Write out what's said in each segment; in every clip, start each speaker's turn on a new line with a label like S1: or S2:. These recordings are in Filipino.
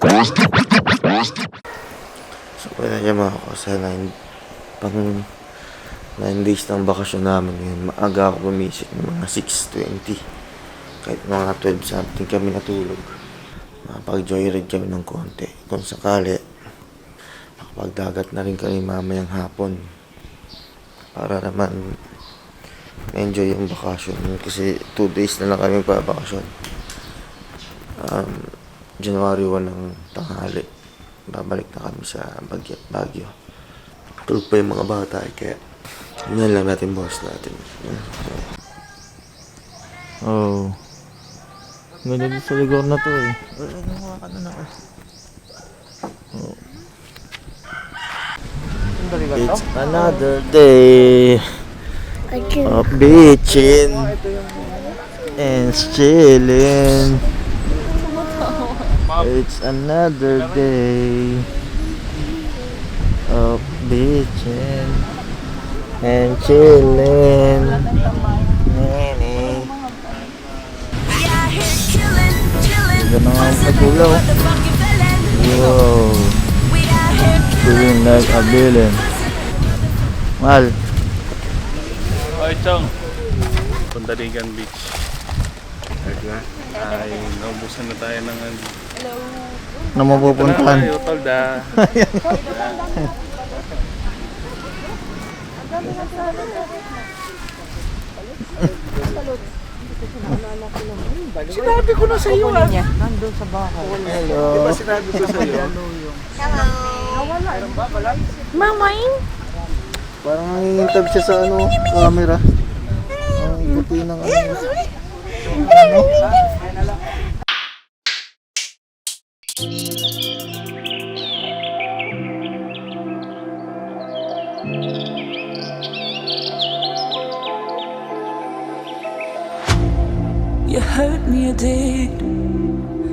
S1: So kaya niya mga kasi pang 9 days ng bakasyon namin ngayon. Maaga ako gumising ng mga 6:20. Kahit mga 12 something kami natulog. Makapag-joyride kami ng konti. Kung sakali, makapagdagat na rin kami mamayang hapon. Para naman enjoy yung bakasyon. Kasi 2 days na lang kami pa bakasyon. January 1 ng tanghali. Babalik na kami sa Baguio. Tulog pa yung mga bata kaya yan lang natin boss natin.
S2: Oh. Ganda dito sa lugar na to eh. Nakuha na ako. Oh. It's another day of beaching and chilling. It's another day of beaching and chilling. Ganda nga ang pagulaw. Wow. Feeling like a villain. Mahal.
S3: Oy, Chong. Tondaligan Beach. Ay, naubusan na tayo ng
S2: Na mapupuntahan.
S3: Tayo, tolda.
S4: Sinabi ko na sa iyo ah.
S2: Nandun sa bahay. Hello.
S3: Diba sinabi ko sa iyo?
S4: Hello. Mamain?
S2: Parang nangingintab siya sa camera. Ang ikutin ng
S5: You hurt me, you did,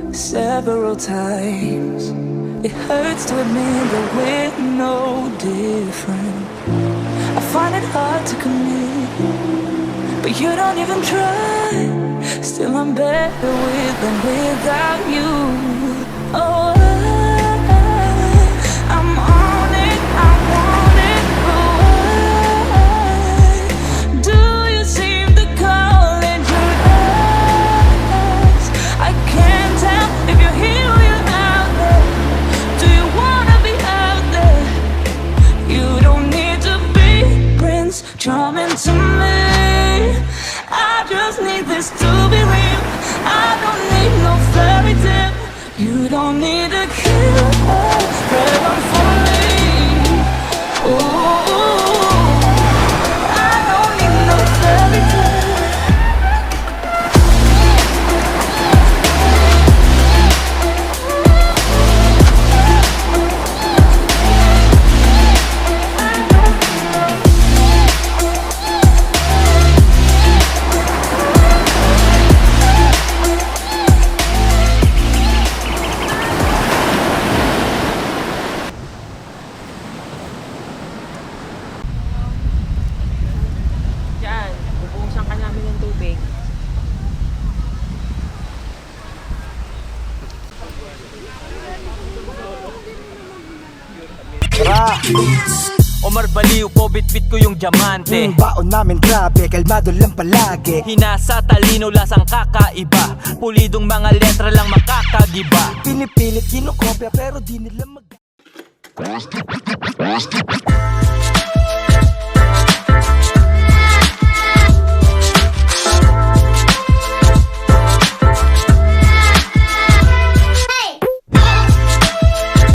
S5: several times. It hurts to admit that we're no different. I find it hard to commit, but you don't even try. Still I'm better with than without you. Oh, I'm on it, I want it, but why do you seem to call it your eyes? I can't tell if you're here or you're out there. Do you wanna be out there? You don't need to be Prince Charming to me. I just need this to be real. I don't need no fairy tale. You don't need to kill heaven for me. Ooh, I don't need no fairy tale.
S4: Diyan, bubuhusan ka namin ng tubig.
S6: Omar Baliw po, bitbit ko yung diamante.
S7: Baon namin grabe, kalmado lang palagi.
S6: Hinasa, talino, lasang kakaiba. Pulidong mga letra lang makakagiba.
S7: Pinipilit kinokopya pero di nila mag